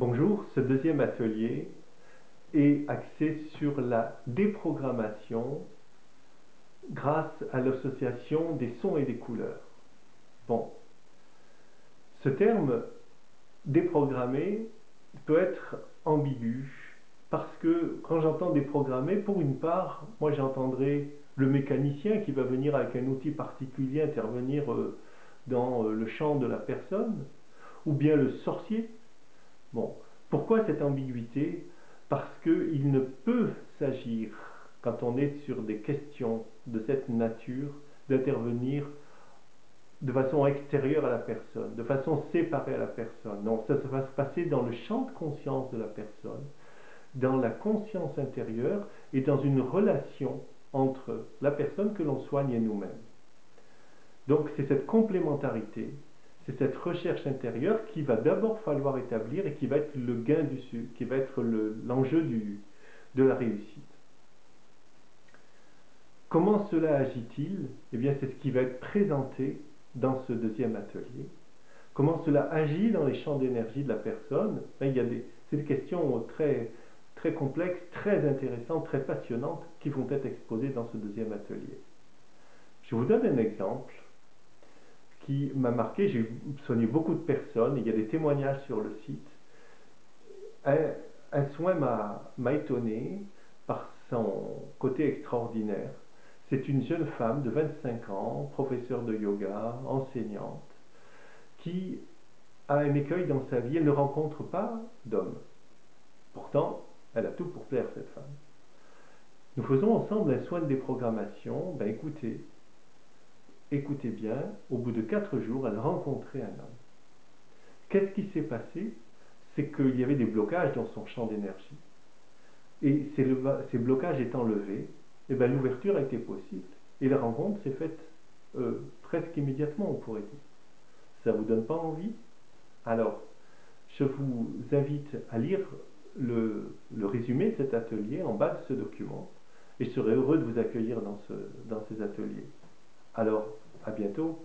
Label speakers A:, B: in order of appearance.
A: Bonjour, ce deuxième atelier est axé sur la déprogrammation grâce à l'association des sons et des couleurs. Bon, ce terme déprogrammer peut être ambigu parce que quand j'entends déprogrammer, pour une part, moi j'entendrai le mécanicien qui va venir avec un outil particulier intervenir dans le champ de la personne, ou bien le sorcier. Bon, pourquoi cette ambiguïté? Parce qu'il ne peut s'agir, quand on est sur des questions de cette nature, d'intervenir de façon extérieure à la personne, de façon séparée à la personne. Non, ça va se passer dans le champ de conscience de la personne, dans la conscience intérieure et dans une relation entre la personne que l'on soigne et nous-mêmes. Donc c'est cette complémentarité, c'est cette recherche intérieure qui va d'abord falloir établir et qui va être le gain qui va être l'enjeu de la réussite. Comment cela agit-il? Eh bien, c'est ce qui va être présenté dans ce deuxième atelier. Comment cela agit dans les champs d'énergie de la personne? C'est des questions très complexes, très intéressantes, très passionnantes qui vont être exposées dans ce deuxième atelier. Je vous donne un exemple qui m'a marqué. J'ai soigné beaucoup de personnes, il y a des témoignages sur le site. Un soin m'a étonné par son côté extraordinaire. C'est une jeune femme de 25 ans, professeure de yoga, enseignante, qui a un écueil dans sa vie. Elle ne rencontre pas d'homme. Pourtant, elle a tout pour plaire, cette femme. Nous faisons ensemble un soin de déprogrammation. Ben écoutez bien, au bout de 4 jours, elle rencontrait un homme. Qu'est-ce qui s'est passé? C'est qu'il y avait des blocages dans son champ d'énergie. Et ces blocages étant levés, eh ben, l'ouverture a été possible. Et la rencontre s'est faite presque immédiatement, on pourrait dire. Ça ne vous donne pas envie? Alors, je vous invite à lire le résumé de cet atelier en bas de ce document. Et je serai heureux de vous accueillir dans ces ateliers. Alors, à bientôt.